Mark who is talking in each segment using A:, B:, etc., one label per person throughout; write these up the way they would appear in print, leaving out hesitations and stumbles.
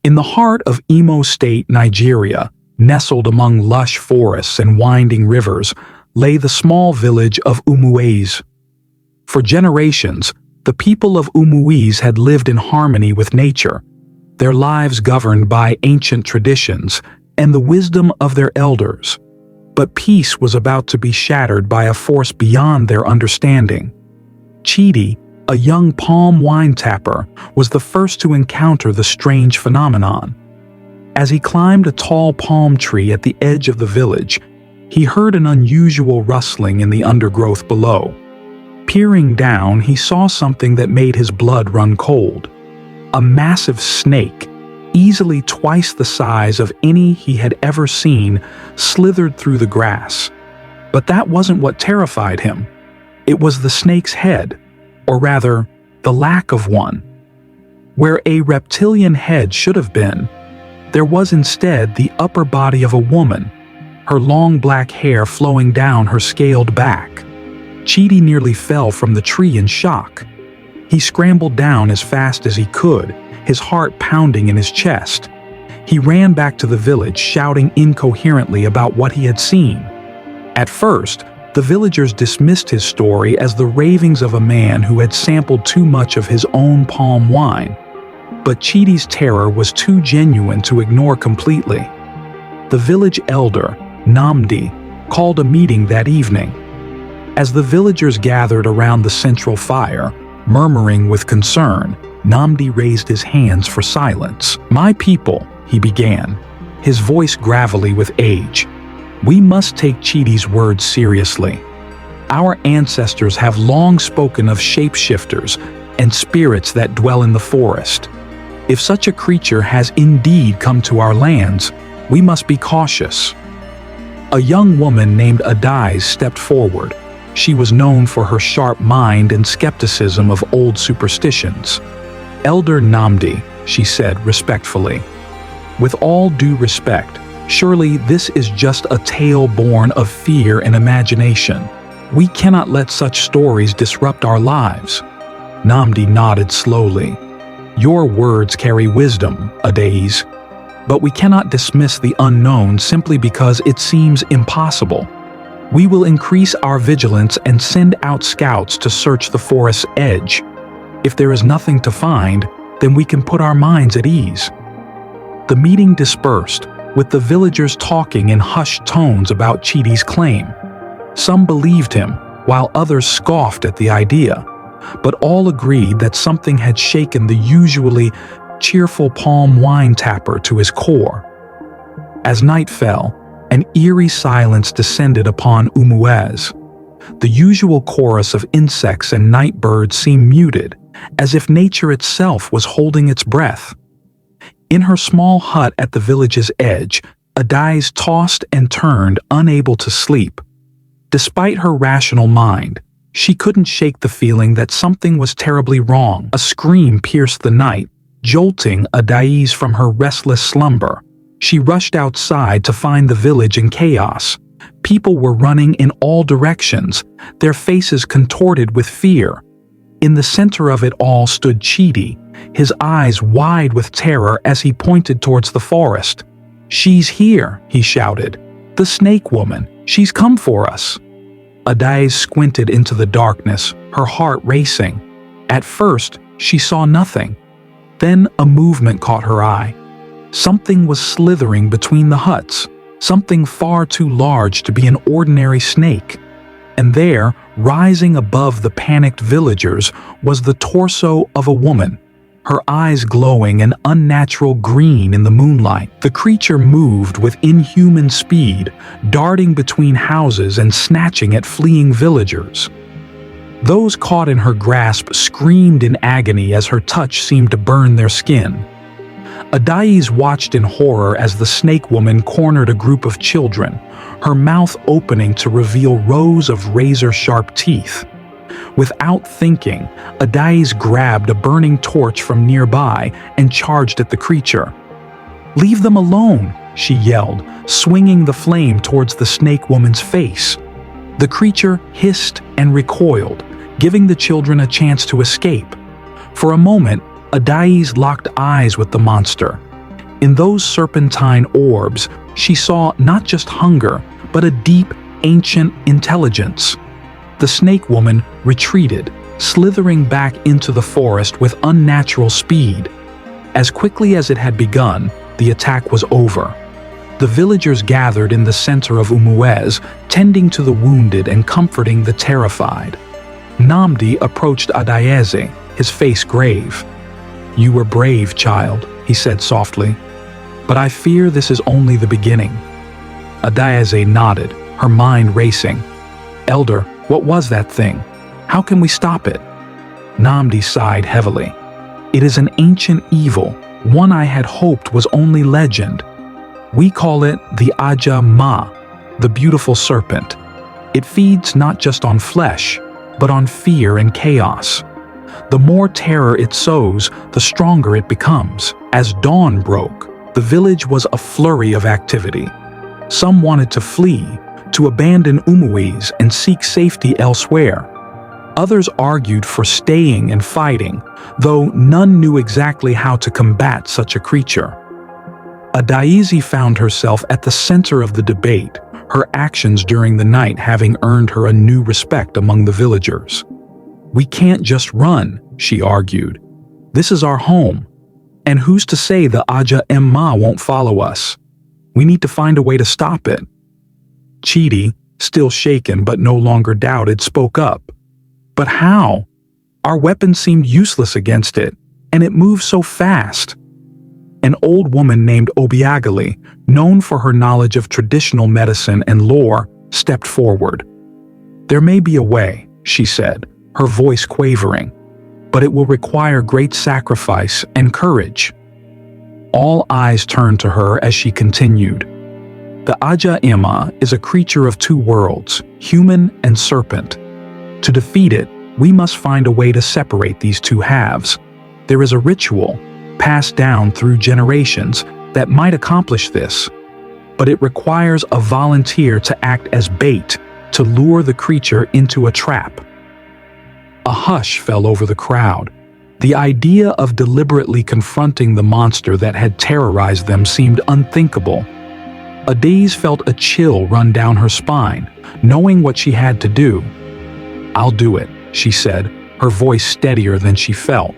A: In the heart of Imo State, Nigeria, nestled among lush forests and winding rivers, lay the small village of Umueze. For generations, the people of Umueze had lived in harmony with nature, their lives governed by ancient traditions and the wisdom of their elders. But peace was about to be shattered by a force beyond their understanding. Chidi, a young palm wine tapper, was the first to encounter the strange phenomenon. As he climbed a tall palm tree at the edge of the village, he heard an unusual rustling in the undergrowth below. Peering down, he saw something that made his blood run cold. A massive snake, easily twice the size of any he had ever seen, slithered through the grass. But that wasn't what terrified him. It was the snake's head, or rather, the lack of one. Where a reptilian head should have been, there was instead the upper body of a woman, her long black hair flowing down her scaled back. Chidi nearly fell from the tree in shock. He scrambled down as fast as he could, his heart pounding in his chest. He ran back to the village, shouting incoherently about what he had seen. At first, the villagers dismissed his story as the ravings of a man who had sampled too much of his own palm wine. But Chidi's terror was too genuine to ignore completely. The village elder, Namdi, called a meeting that evening. As the villagers gathered around the central fire, murmuring with concern, Namdi raised his hands for silence. "My people," he began, his voice gravelly with age, "we must take Chidi's words seriously. Our ancestors have long spoken of shapeshifters and spirits that dwell in the forest. If such a creature has indeed come to our lands, we must be cautious." A young woman named Adais stepped forward. She was known for her sharp mind and skepticism of old superstitions. "Elder Namdi," she said respectfully, "with all due respect, surely this is just a tale born of fear and imagination. We cannot let such stories disrupt our lives." Namdi nodded slowly. "Your words carry wisdom, Adais, but we cannot dismiss the unknown simply because it seems impossible. We will increase our vigilance and send out scouts to search the forest's edge. If there is nothing to find, then we can put our minds at ease." The meeting dispersed, with the villagers talking in hushed tones about Chidi's claim. Some believed him, while others scoffed at the idea, but all agreed that something had shaken the usually cheerful palm wine tapper to his core. As night fell, an eerie silence descended upon Umueze. The usual chorus of insects and night birds seemed muted, as if nature itself was holding its breath. In her small hut at the village's edge, Adais tossed and turned, unable to sleep. Despite her rational mind, she couldn't shake the feeling that something was terribly wrong. A scream pierced the night, jolting Adais from her restless slumber. She rushed outside to find the village in chaos. People were running in all directions, their faces contorted with fear. In the center of it all stood Chidi, his eyes wide with terror as he pointed towards the forest. "She's here," he shouted. "The snake woman, she's come for us." Adais squinted into the darkness, her heart racing. At first, she saw nothing. Then a movement caught her eye. Something was slithering between the huts, something far too large to be an ordinary snake. And there, rising above the panicked villagers, was the torso of a woman, her eyes glowing an unnatural green in the moonlight. The creature moved with inhuman speed, darting between houses and snatching at fleeing villagers. Those caught in her grasp screamed in agony as her touch seemed to burn their skin. Adais watched in horror as the snake woman cornered a group of children, her mouth opening to reveal rows of razor-sharp teeth. Without thinking, Adais grabbed a burning torch from nearby and charged at the creature. "Leave them alone," she yelled, swinging the flame towards the snake woman's face. The creature hissed and recoiled, giving the children a chance to escape. For a moment, Adais locked eyes with the monster, In those serpentine orbs, she saw not just hunger, but a deep, ancient intelligence. The snake woman retreated, slithering back into the forest with unnatural speed. As quickly as it had begun, the attack was over. The villagers gathered in the center of Umuez, tending to the wounded and comforting the terrified. Nnamdi approached Adayeze, his face grave. "You were brave, child," he said softly. "But I fear this is only the beginning." Adayeze nodded, her mind racing. "Elder, what was that thing? How can we stop it?" Nnamdi sighed heavily. "It is an ancient evil, one I had hoped was only legend. We call it the Aja Ma, the beautiful serpent. It feeds not just on flesh, but on fear and chaos. The more terror it sows, the stronger it becomes. As dawn broke, the village was a flurry of activity. Some wanted to flee, to abandon Umuez and seek safety elsewhere. Others argued for staying and fighting, though none knew exactly how to combat such a creature. Adayeze found herself at the center of the debate, her actions during the night having earned her a new respect among the villagers. "We can't just run," she argued. "This is our home. And who's to say the Aja Emma won't follow us? We need to find a way to stop it." Chidi, still shaken but no longer doubted, spoke up. "But how? Our weapon seemed useless against it, and it moved so fast." An old woman named Obiageli, known for her knowledge of traditional medicine and lore, stepped forward. "There may be a way," she said, her voice quavering, "but it will require great sacrifice and courage." All eyes turned to her as she continued. "The Aja Ima is a creature of two worlds, human and serpent. To defeat it, we must find a way to separate these two halves. There is a ritual, passed down through generations, that might accomplish this, but it requires a volunteer to act as bait to lure the creature into a trap." A hush fell over the crowd. The idea of deliberately confronting the monster that had terrorized them seemed unthinkable. Adayeze felt a chill run down her spine, knowing what she had to do. "I'll do it," she said, her voice steadier than she felt.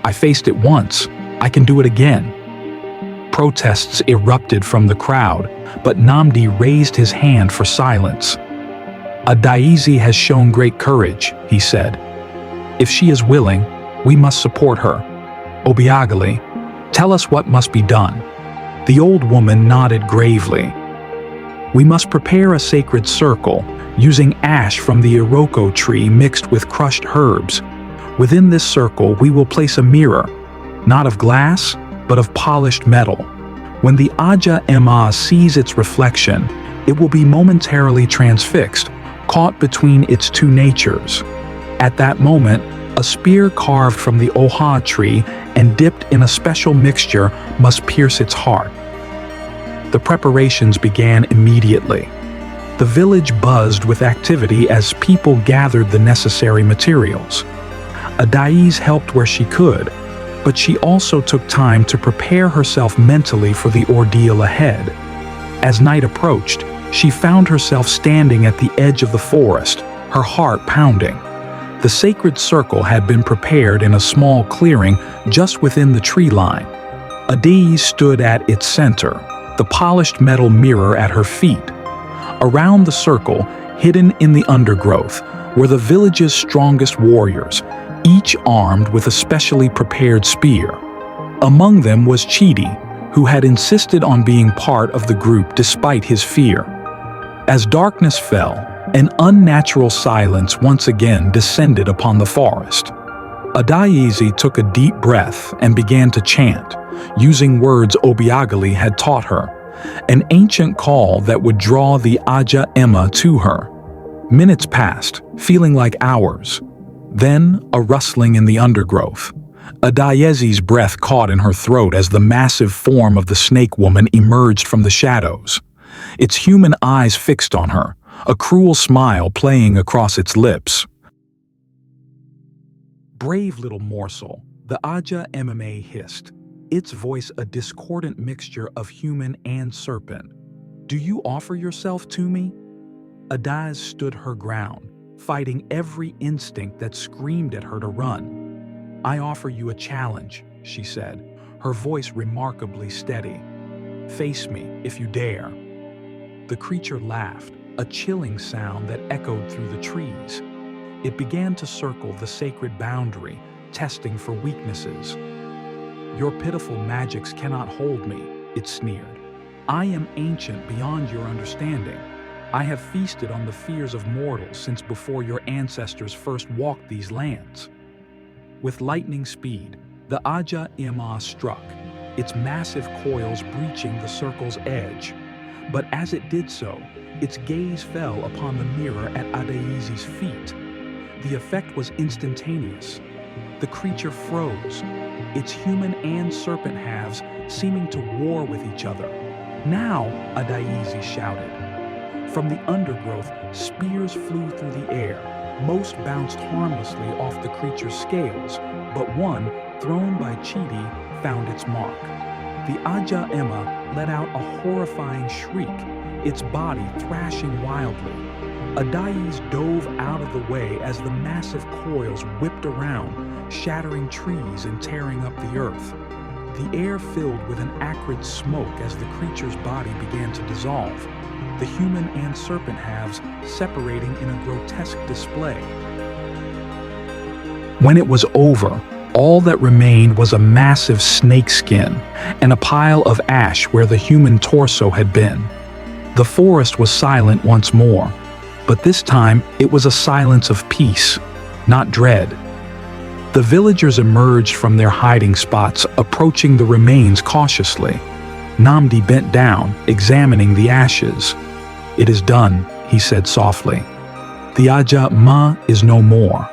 A: "I faced it once. I can do it again." Protests erupted from the crowd, but Nnamdi raised his hand for silence. "Adayeze has shown great courage," he said. "If she is willing, we must support her. Obiageli, tell us what must be done." The old woman nodded gravely. "We must prepare a sacred circle, using ash from the Iroko tree mixed with crushed herbs. Within this circle we will place a mirror, not of glass, but of polished metal. When the Aja Emma sees its reflection, it will be momentarily transfixed, caught between its two natures. At that moment, a spear carved from the Oha tree and dipped in a special mixture must pierce its heart." The preparations began immediately. The village buzzed with activity as people gathered the necessary materials. Adayeze helped where she could, but she also took time to prepare herself mentally for the ordeal ahead. As night approached, she found herself standing at the edge of the forest, her heart pounding. The sacred circle had been prepared in a small clearing just within the tree line. Adayeze stood at its center, the polished metal mirror at her feet. Around the circle, hidden in the undergrowth, were the village's strongest warriors, each armed with a specially prepared spear. Among them was Chidi, who had insisted on being part of the group despite his fear. As darkness fell, an unnatural silence once again descended upon the forest. Adayeze took a deep breath and began to chant, using words Obiageli had taught her, an ancient call that would draw the Aja Emma to her. Minutes passed, feeling like hours. Then, a rustling in the undergrowth. Adayeze's breath caught in her throat as the massive form of the snake woman emerged from the shadows. Its human eyes fixed on her, a cruel smile playing across its lips. "Brave little morsel," the Aja MMA hissed. its voice a discordant mixture of human and serpent. "Do you offer yourself to me?" Adaiz stood her ground, fighting every instinct that screamed at her to run. "I offer you a challenge," she said, her voice remarkably steady. "Face me if you dare." The creature laughed, a chilling sound that echoed through the trees. It began to circle the sacred boundary, testing for weaknesses. "Your pitiful magics cannot hold me," it sneered. "I am ancient beyond your understanding. I have feasted on the fears of mortals since before your ancestors first walked these lands." With lightning speed, the Aja Ima struck, its massive coils breaching the circle's edge. But as it did so, its gaze fell upon the mirror at Adaizi's feet. The effect was instantaneous. The creature froze, its human and serpent halves seeming to war with each other. "Now!" Adaizi shouted. From the undergrowth, spears flew through the air. Most bounced harmlessly off the creature's scales, but one, thrown by Chidi, found its mark. The Aja Ima let out a horrifying shriek, its body thrashing wildly. Adaiz dove out of the way as the massive coils whipped around, shattering trees and tearing up the earth. The air filled with an acrid smoke as the creature's body began to dissolve, the human and serpent halves separating in a grotesque display. When it was over, all that remained was a massive snake skin and a pile of ash where the human torso had been. The forest was silent once more, but this time it was a silence of peace, not dread. The villagers emerged from their hiding spots, approaching the remains cautiously. Namdi bent down, examining the ashes. "It is done," he said softly. "The Aja Ma is no more."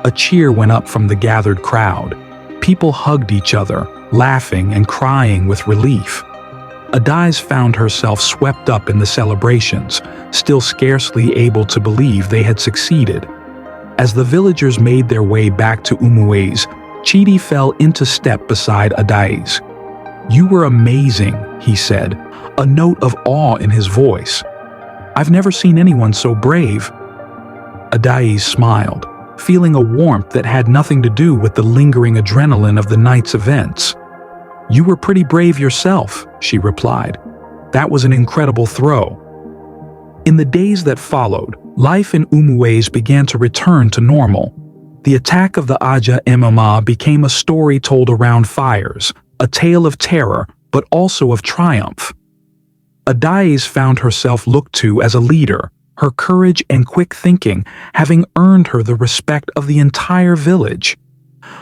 A: A cheer went up from the gathered crowd. People hugged each other, laughing and crying with relief. Adaiz found herself swept up in the celebrations, still scarcely able to believe they had succeeded. As the villagers made their way back to Umuez, Chidi fell into step beside Adaiz. "You were amazing," he said, a note of awe in his voice. "I've never seen anyone so brave." Adaiz smiled, feeling a warmth that had nothing to do with the lingering adrenaline of the night's events. "You were pretty brave yourself," she replied. "That was an incredible throw." In the days that followed, life in Umuez began to return to normal. The attack of the Aja Imama became a story told around fires, a tale of terror, but also of triumph. Adaiz found herself looked to as a leader, her courage and quick thinking having earned her the respect of the entire village.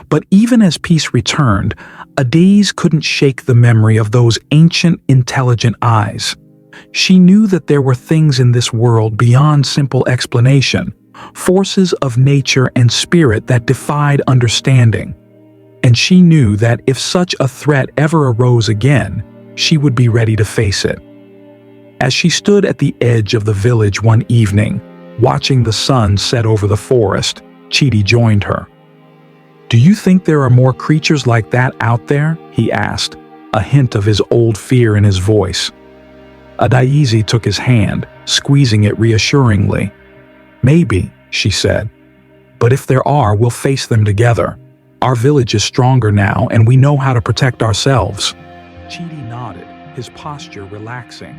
A: But even as peace returned, Adaiz couldn't shake the memory of those ancient, intelligent eyes. She knew that there were things in this world beyond simple explanation, forces of nature and spirit that defied understanding. And she knew that if such a threat ever arose again, she would be ready to face it. As she stood at the edge of the village one evening, watching the sun set over the forest, Chidi joined her. "Do you think there are more creatures like that out there?" he asked, a hint of his old fear in his voice. Adaizi took his hand, squeezing it reassuringly. "Maybe," she said. "But if there are, we'll face them together. Our village is stronger now, and we know how to protect ourselves." Chidi nodded, his posture relaxing.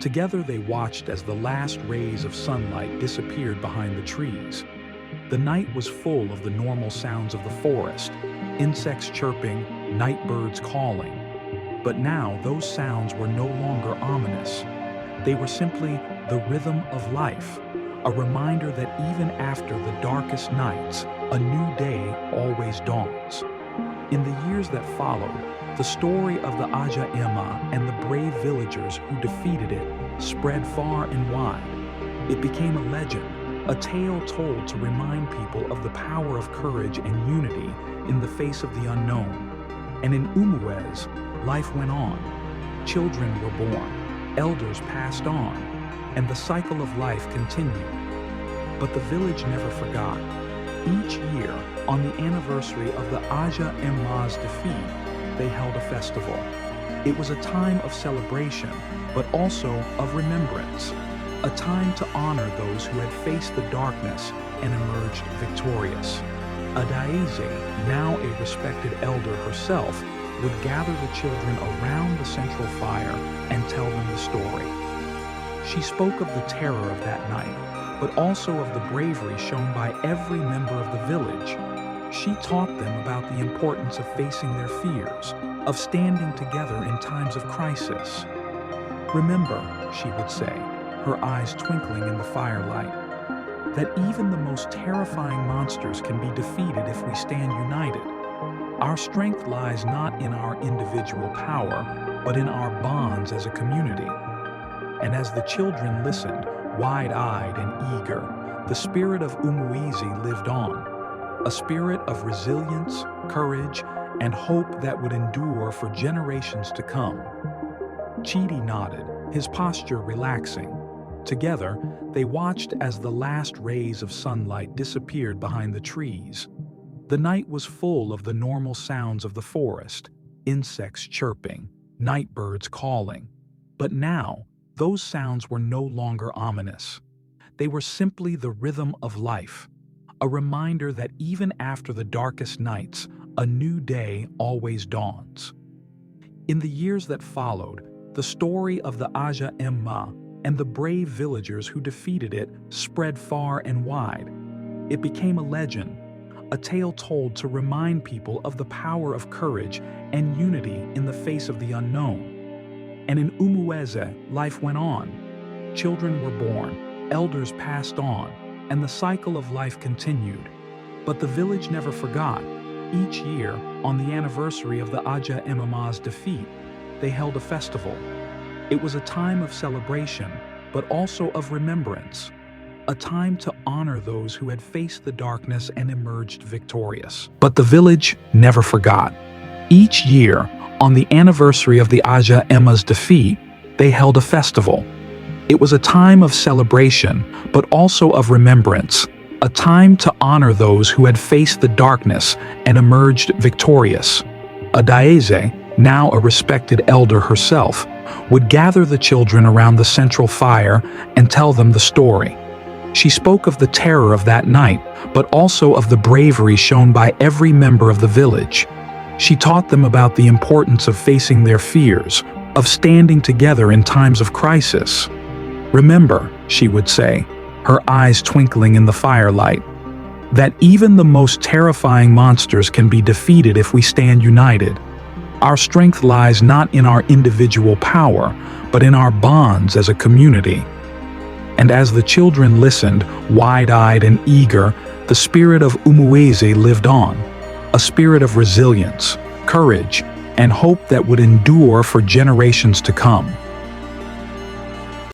A: Together they watched as the last rays of sunlight disappeared behind the trees. The night was full of the normal sounds of the forest, insects chirping, night birds calling. But now those sounds were no longer ominous. They were simply the rhythm of life, a reminder that even after the darkest nights, a new day always dawns. In the years that followed, the story of the Aja Ima and the brave villagers who defeated it spread far and wide. It became a legend, a tale told to remind people of the power of courage and unity in the face of the unknown. And in Umuez, life went on. Children were born, elders passed on, and the cycle of life continued. But the village never forgot. Each year, on the anniversary of the Aja Ima's defeat, they held a festival. It was a time of celebration, but also of remembrance, a time to honor those who had faced the darkness and emerged victorious. Adaeze, now a respected elder herself, would gather the children around the central fire and tell them the story. She spoke of the terror of that night, but also of the bravery shown by every member of the village. She taught them about the importance of facing their fears, of standing together in times of crisis. Remember, she would say, her eyes twinkling in the firelight, that even the most terrifying monsters can be defeated if we stand united. Our strength lies not in our individual power, but in our bonds as a community. And as the children listened, wide-eyed and eager, the spirit of Umuizi lived on, a spirit of resilience, courage, and hope that would endure for generations to come. Chidi nodded, his posture relaxing. Together, they watched as the last rays of sunlight disappeared behind the trees. The night was full of the normal sounds of the forest, insects chirping, night birds calling. But now, those sounds were no longer ominous. They were simply the rhythm of life, a reminder that even after the darkest nights, a new day always dawns. In the years that followed, the story of the Aja Emma and the brave villagers who defeated it spread far and wide. It became a legend, a tale told to remind people of the power of courage and unity in the face of the unknown. And in Umueze, life went on. Children were born, elders passed on, and the cycle of life continued. But the village never forgot. Each year, on the anniversary of the Aja Emama's defeat, they held a festival. It was a time of celebration, but also of remembrance, a time to honor those who had faced the darkness and emerged victorious. But the village never forgot. Each year, on the anniversary of the Aja Emma's defeat, they held a festival. It was a time of celebration, but also of remembrance, a time to honor those who had faced the darkness and emerged victorious. Adaeze, now a respected elder herself, would gather the children around the central fire and tell them the story. She spoke of the terror of that night, but also of the bravery shown by every member of the village. She taught them about the importance of facing their fears, of standing together in times of crisis. Remember, she would say, her eyes twinkling in the firelight, that even the most terrifying monsters can be defeated if we stand united. Our strength lies not in our individual power, but in our bonds as a community. And as the children listened, wide-eyed and eager, the spirit of Umueze lived on, a spirit of resilience, courage, and hope that would endure for generations to come.